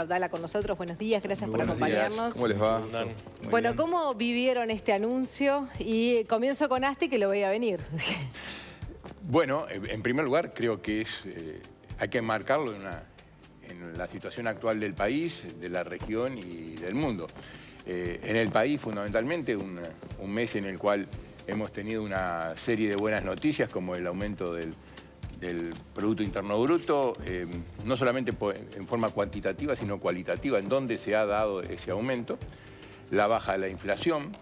Abdala con nosotros, buenos días, gracias por Buenos acompañarnos. días. ¿Cómo les va? Bueno, ¿cómo vivieron este anuncio? Y comienzo con Asti, que lo veía venir. Bueno, en primer lugar, creo que hay que enmarcarlo en la situación actual del país, de la región y del mundo. En el país, fundamentalmente, un mes en el cual hemos tenido una serie de buenas noticias, como el aumento del Producto Interno Bruto, no solamente en forma cuantitativa, sino cualitativa, en donde se ha dado ese aumento, la baja de la inflación,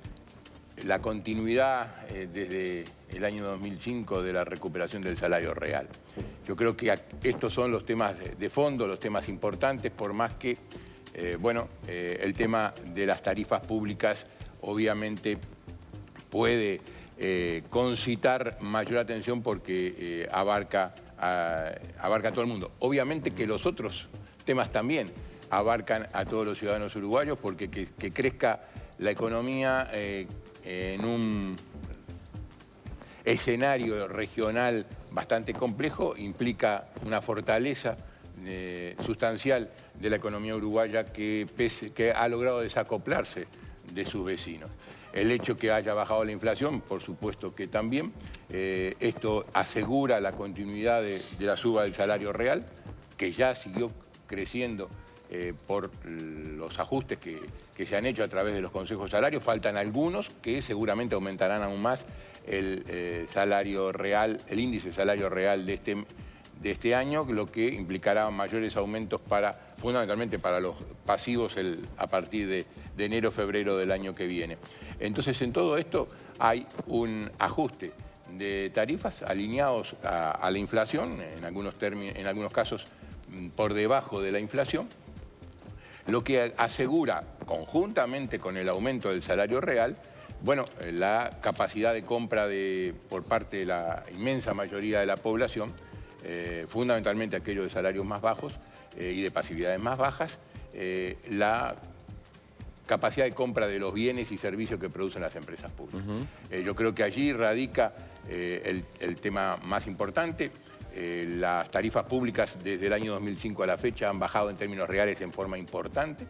la continuidad desde el año 2005 de la recuperación del salario real. Yo creo que estos son los temas de fondo, los temas importantes, por más que, el tema de las tarifas públicas obviamente puede concitar mayor atención porque abarca a todo el mundo. Obviamente que los otros temas también abarcan a todos los ciudadanos uruguayos, porque que crezca la economía en un escenario regional bastante complejo implica una fortaleza sustancial de la economía uruguaya que ha logrado desacoplarse de sus vecinos. El hecho que haya bajado la inflación, por supuesto que también. Esto asegura la continuidad de la suba del salario real, que ya siguió creciendo por los ajustes que se han hecho a través de los consejos salarios. Faltan algunos que seguramente aumentarán aún más el salario real, el índice salario real de este año, lo que implicará mayores aumentos fundamentalmente para los pasivos a partir de enero, febrero del año que viene. Entonces, en todo esto hay un ajuste de tarifas alineados a la inflación, en algunos casos por debajo de la inflación, lo que asegura, conjuntamente con el aumento del salario real, la capacidad de compra por parte de la inmensa mayoría de la población, fundamentalmente aquellos de salarios más bajos y de pasividades más bajas, la capacidad de compra de los bienes y servicios que producen las empresas públicas. Yo creo que allí radica el tema más importante. Las tarifas públicas desde el año 2005 a la fecha han bajado en términos reales en forma importante.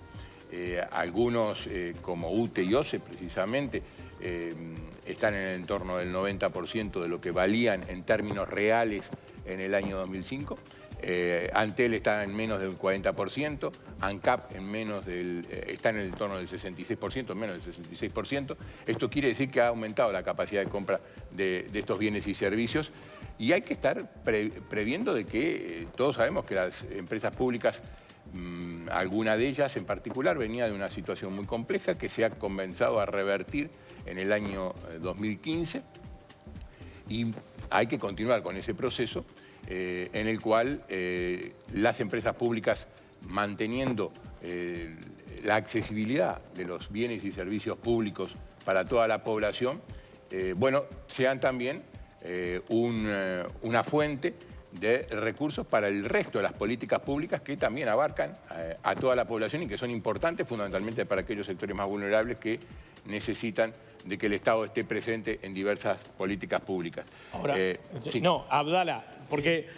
Algunos, como UTE y OCE precisamente, están en el entorno del 90% de lo que valían en términos reales en el año 2005. Antel está en menos del 40%, ANCAP está en el entorno del 66%, menos del 66%. Esto quiere decir que ha aumentado la capacidad de compra de estos bienes y servicios, y hay que estar previendo de que todos sabemos que las empresas públicas, alguna de ellas en particular, venía de una situación muy compleja que se ha comenzado a revertir en el año 2015, y hay que continuar con ese proceso en el cual las empresas públicas, manteniendo la accesibilidad de los bienes y servicios públicos para toda la población, sean también una fuente de recursos para el resto de las políticas públicas que también abarcan a toda la población y que son importantes fundamentalmente para aquellos sectores más vulnerables que necesitan de que el Estado esté presente en diversas políticas públicas. Ahora, sí. No, Abdala, porque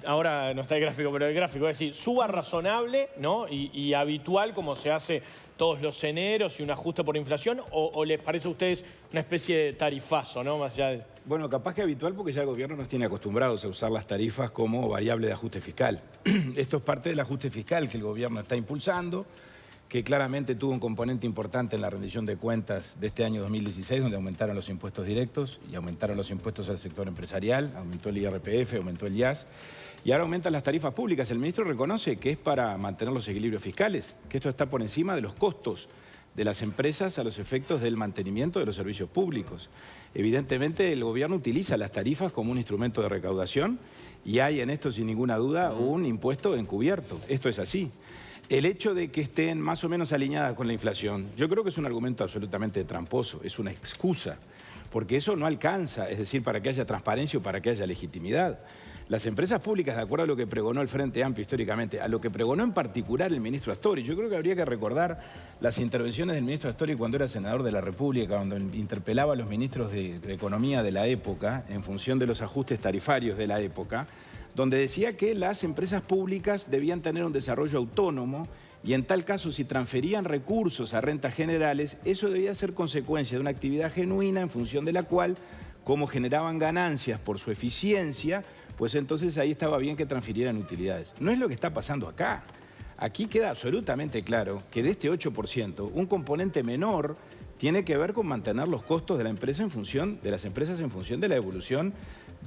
ahora no está el gráfico, pero el gráfico es decir, suba razonable, ¿no? y habitual como se hace todos los eneros y un ajuste por inflación, o les parece a ustedes una especie de tarifazo, ¿no? Más allá de... Bueno, capaz que habitual porque ya el gobierno nos tiene acostumbrados a usar las tarifas como variable de ajuste fiscal. Esto es parte del ajuste fiscal que el gobierno está impulsando, que claramente tuvo un componente importante en la rendición de cuentas de este año 2016, donde aumentaron los impuestos directos y aumentaron los impuestos al sector empresarial, aumentó el IRPF, aumentó el IAS, y ahora aumentan las tarifas públicas. El ministro reconoce que es para mantener los equilibrios fiscales, que esto está por encima de los costos de las empresas a los efectos del mantenimiento de los servicios públicos. Evidentemente, el gobierno utiliza las tarifas como un instrumento de recaudación y hay en esto, sin ninguna duda, un impuesto encubierto. Esto es así. El hecho de que estén más o menos alineadas con la inflación, yo creo que es un argumento absolutamente tramposo, es una excusa, porque eso no alcanza, es decir, para que haya transparencia o para que haya legitimidad. Las empresas públicas, de acuerdo a lo que pregonó el Frente Amplio históricamente, a lo que pregonó en particular el ministro Astori, yo creo que habría que recordar las intervenciones del ministro Astori cuando era senador de la República, cuando interpelaba a los ministros de Economía de la época, en función de los ajustes tarifarios de la época, donde decía que las empresas públicas debían tener un desarrollo autónomo y en tal caso, si transferían recursos a rentas generales, eso debía ser consecuencia de una actividad genuina en función de la cual, como generaban ganancias por su eficiencia, pues entonces ahí estaba bien que transfirieran utilidades. No es lo que está pasando acá. Aquí queda absolutamente claro que de este 8%, un componente menor tiene que ver con mantener los costos de la empresa de las empresas en función de la evolución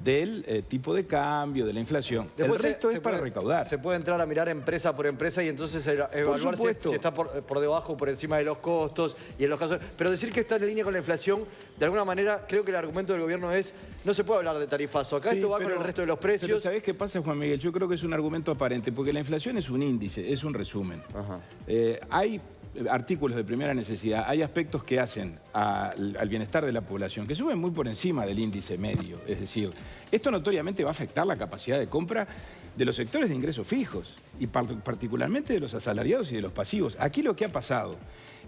del tipo de cambio, de la inflación. Después el resto es para recaudar. Se puede entrar a mirar empresa por empresa y entonces evaluar si está por debajo o por encima de los costos y en los casos. Pero decir que está en línea con la inflación, de alguna manera, creo que el argumento del gobierno es no se puede hablar de tarifazo. Acá esto va con el resto de los precios. Pero ¿sabés qué pasa, Juan Miguel? Yo creo que es un argumento aparente, porque la inflación es un índice, es un resumen. Hay artículos de primera necesidad, hay aspectos que hacen al bienestar de la población, que suben muy por encima del índice medio. Es decir, esto notoriamente va a afectar la capacidad de compra de los sectores de ingresos fijos y particularmente de los asalariados y de los pasivos. Aquí lo que ha pasado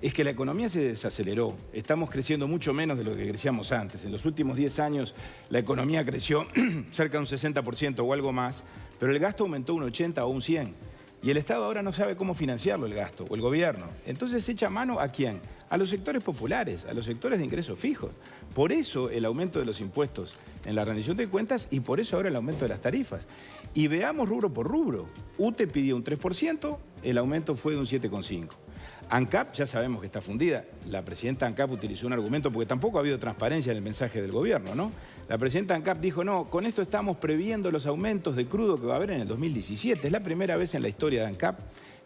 es que la economía se desaceleró. Estamos creciendo mucho menos de lo que crecíamos antes. En los últimos 10 años la economía creció cerca de un 60% o algo más, pero el gasto aumentó un 80 o un 100%. Y el Estado ahora no sabe cómo financiarlo, el gasto, o el gobierno. Entonces echa mano ¿a quién? A los sectores populares, a los sectores de ingresos fijos. Por eso el aumento de los impuestos en la rendición de cuentas y por eso ahora el aumento de las tarifas. Y veamos rubro por rubro. UTE pidió un 3%, el aumento fue de un 7,5%. ANCAP ya sabemos que está fundida. La presidenta ANCAP utilizó un argumento porque tampoco ha habido transparencia en el mensaje del gobierno, ¿no? La presidenta ANCAP dijo, no, con esto estamos previendo los aumentos de crudo que va a haber en el 2017. Es la primera vez en la historia de ANCAP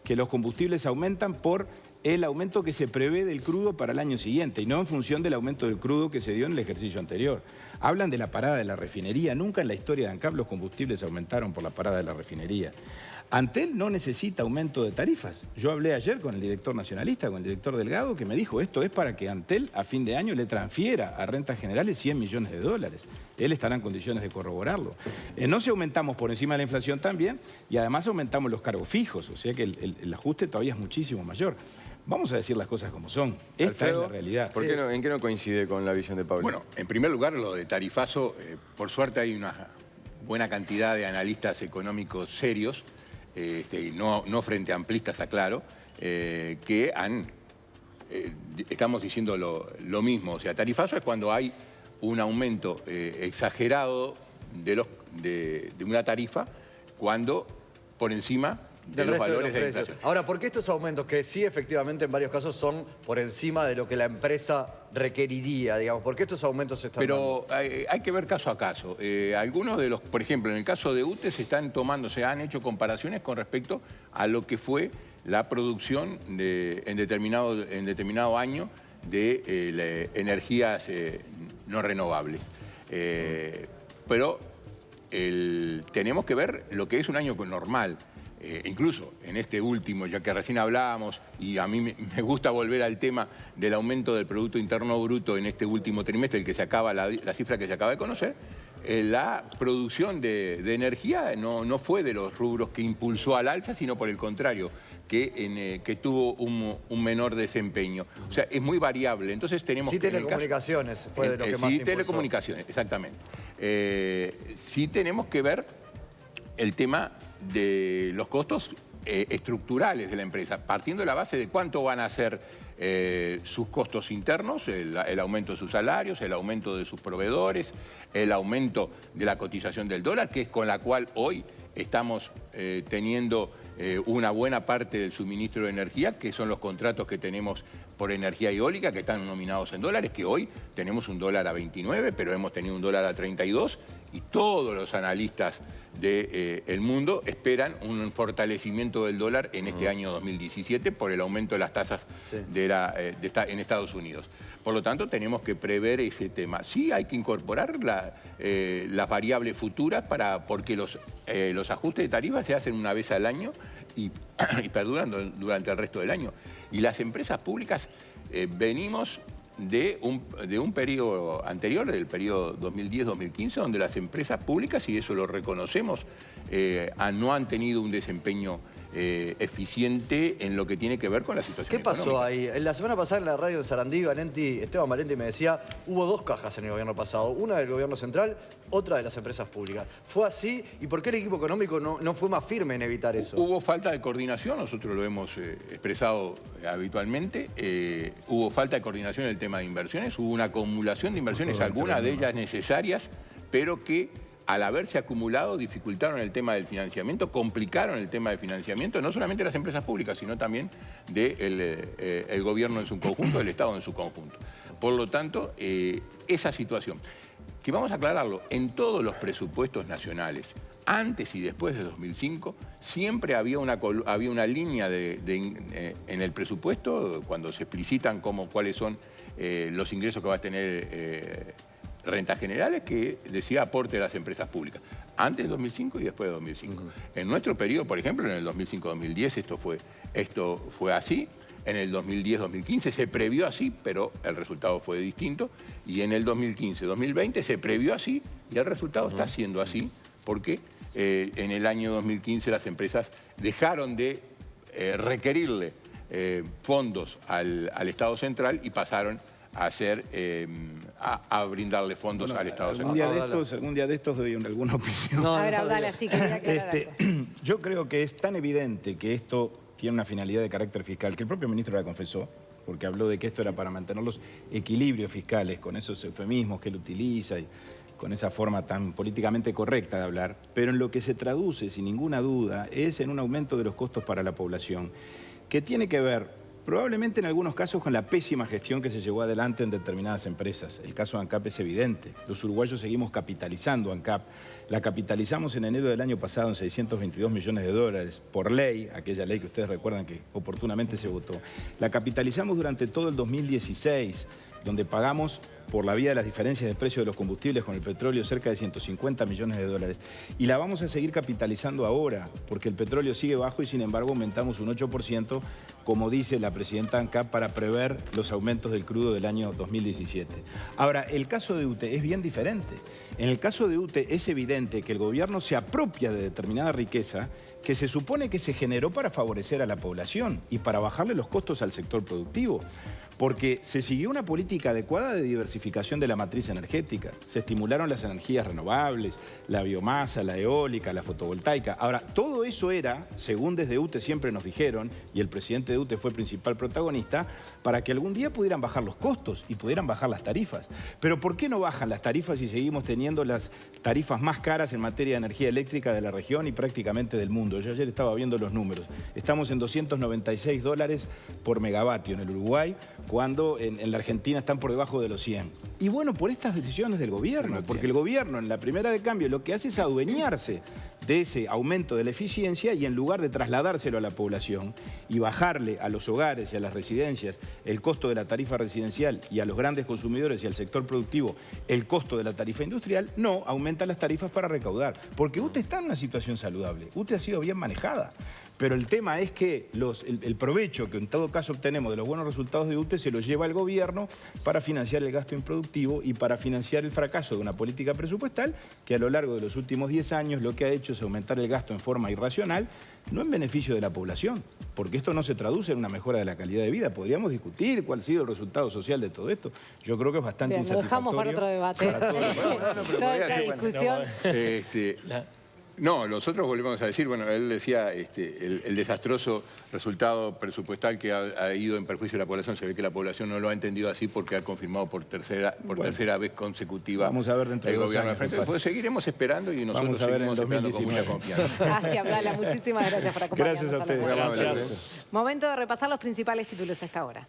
que los combustibles aumentan por el aumento que se prevé del crudo para el año siguiente y no en función del aumento del crudo que se dio en el ejercicio anterior. Hablan de la parada de la refinería. Nunca en la historia de ANCAP los combustibles aumentaron por la parada de la refinería. Antel no necesita aumento de tarifas. Yo hablé ayer con el director nacionalista, con el director Delgado, que me dijo esto es para que Antel a fin de año le transfiera a rentas generales 100 millones de dólares. Él estará en condiciones de corroborarlo. No se aumentamos por encima de la inflación también y además aumentamos los cargos fijos, o sea que el ajuste todavía es muchísimo mayor. Vamos a decir las cosas como son. Esta es la realidad. ¿Por qué no, ¿En qué no coincide con la visión de Pablo? Bueno, en primer lugar, lo de tarifazo, por suerte hay una buena cantidad de analistas económicos serios, no frente a amplistas, aclaro, que estamos diciendo lo mismo. O sea, tarifazo es cuando hay un aumento exagerado de una tarifa, cuando por encima de los valores de la inflación. Ahora, ¿por qué estos aumentos, que sí efectivamente en varios casos son por encima de lo que la empresa requeriría, digamos? ¿Por qué estos aumentos se están dando? Hay que ver caso a caso. Algunos de los, por ejemplo, en el caso de UTE se han hecho comparaciones con respecto a lo que fue la producción en determinado año de energías no renovables. Pero tenemos que ver lo que es un año normal. Incluso en este último, ya que recién hablábamos, y a mí me gusta volver al tema del aumento del Producto Interno Bruto en este último trimestre, el que se acaba, la cifra que se acaba de conocer, la producción de energía no fue de los rubros que impulsó al alza, sino por el contrario, que tuvo un menor desempeño. O sea, es muy variable. Entonces tenemos sí, telecomunicaciones fue de lo que más impulsó. Telecomunicaciones, exactamente. Sí tenemos que ver el tema de los costos estructurales de la empresa, partiendo de la base de cuánto van a ser sus costos internos, el aumento de sus salarios, el aumento de sus proveedores, el aumento de la cotización del dólar, que es con la cual hoy estamos teniendo una buena parte del suministro de energía, que son los contratos que tenemos por energía eólica, que están nominados en dólares, que hoy tenemos un dólar a 29, pero hemos tenido un dólar a 32, y todos los analistas del mundo esperan un fortalecimiento del dólar en este año 2017 por el aumento de las tasas en Estados Unidos. Por lo tanto, tenemos que prever ese tema. Sí hay que incorporar las variables futuras porque los ajustes de tarifas se hacen una vez al año y perduran durante el resto del año. Y las empresas públicas venimos de un periodo anterior, del periodo 2010-2015, donde las empresas públicas, y eso lo reconocemos, no han tenido un desempeño eficiente en lo que tiene que ver con la situación ¿Qué pasó económica. ahí? La semana pasada en la radio en Sarandí, Esteban Valenti me decía, hubo dos cajas en el gobierno pasado, una del gobierno central, otra de las empresas públicas. ¿Fue así? ¿Y por qué el equipo económico no fue más firme en evitar eso? Hubo falta de coordinación, nosotros lo hemos expresado habitualmente. Hubo falta de coordinación en el tema de inversiones, hubo una acumulación de inversiones, algunas de ellas necesarias, pero que al haberse acumulado dificultaron el tema del financiamiento, complicaron el tema del financiamiento, no solamente de las empresas públicas, sino también del gobierno en su conjunto, del Estado en su conjunto. Por lo tanto, esa situación, que vamos a aclararlo, en todos los presupuestos nacionales, antes y después de 2005, siempre había una línea en el presupuesto, cuando se explicitan cuáles son los ingresos que va a tener rentas generales, que decía aporte de las empresas públicas, antes de 2005 y después de 2005. En nuestro periodo, por ejemplo, en el 2005-2010 esto fue así, en el 2010-2015 se previó así, pero el resultado fue distinto, y en el 2015-2020 se previó así y el resultado está siendo así, porque en el año 2015 las empresas dejaron de requerirle fondos al Estado central y pasaron a brindarle fondos al Estado central. Algún día de estos doy alguna opinión. A ver, Abdala, sí, quería aclarar algo. Yo creo que es tan evidente que esto tiene una finalidad de carácter fiscal, que el propio ministro la confesó, porque habló de que esto era para mantener los equilibrios fiscales, con esos eufemismos que él utiliza y con esa forma tan políticamente correcta de hablar, pero en lo que se traduce, sin ninguna duda, es en un aumento de los costos para la población, que tiene que ver probablemente en algunos casos con la pésima gestión que se llevó adelante en determinadas empresas. El caso de ANCAP es evidente. Los uruguayos seguimos capitalizando ANCAP. La capitalizamos en enero del año pasado en 622 millones de dólares por ley, aquella ley que ustedes recuerdan que oportunamente se votó. La capitalizamos durante todo el 2016, donde pagamos por la vía de las diferencias de precio de los combustibles con el petróleo cerca de 150 millones de dólares. Y la vamos a seguir capitalizando ahora, porque el petróleo sigue bajo y sin embargo aumentamos un 8%, como dice la presidenta ANCAP, para prever los aumentos del crudo del año 2017. Ahora, el caso de UTE es bien diferente. En el caso de UTE es evidente que el gobierno se apropia de determinada riqueza que se supone que se generó para favorecer a la población y para bajarle los costos al sector productivo. Porque se siguió una política adecuada de diversificación de la matriz energética. Se estimularon las energías renovables, la biomasa, la eólica, la fotovoltaica. Ahora, todo eso era, según desde UTE siempre nos dijeron, y el presidente de UTE fue principal protagonista, para que algún día pudieran bajar los costos y pudieran bajar las tarifas. Pero ¿por qué no bajan las tarifas si seguimos teniendo las tarifas más caras en materia de energía eléctrica de la región y prácticamente del mundo? Yo ayer estaba viendo los números. Estamos en $296 por megavatio en el Uruguay, cuando en la Argentina están por debajo de los 100. Y bueno, por estas decisiones del gobierno, porque el gobierno en la primera de cambio lo que hace es adueñarse de ese aumento de la eficiencia y en lugar de trasladárselo a la población y bajarle a los hogares y a las residencias el costo de la tarifa residencial y a los grandes consumidores y al sector productivo el costo de la tarifa industrial, no, aumenta las tarifas para recaudar. Porque UTE está en una situación saludable, UTE ha sido bien manejada. Pero el tema es que el provecho que en todo caso obtenemos de los buenos resultados de UTE se lo lleva el gobierno para financiar el gasto improductivo y para financiar el fracaso de una política presupuestal que a lo largo de los últimos 10 años lo que ha hecho es aumentar el gasto en forma irracional, no en beneficio de la población, porque esto no se traduce en una mejora de la calidad de vida. Podríamos discutir cuál ha sido el resultado social de todo esto. Yo creo que es bastante insatisfactorio. Lo dejamos para otro debate. Toda esa discusión. No, nosotros volvemos a decir, bueno, él decía el desastroso resultado presupuestal que ha ido en perjuicio de la población. Se ve que la población no lo ha entendido así porque ha confirmado por tercera vez consecutiva. Vamos a ver dentro de el 2 gobierno años. de frente. Pues seguiremos esperando y nosotros seguimos esperando con mucha confianza. Asti, Abdala, muchísimas gracias por acompañarnos. Gracias a ustedes. Gracias. Momento de repasar los principales títulos a esta hora.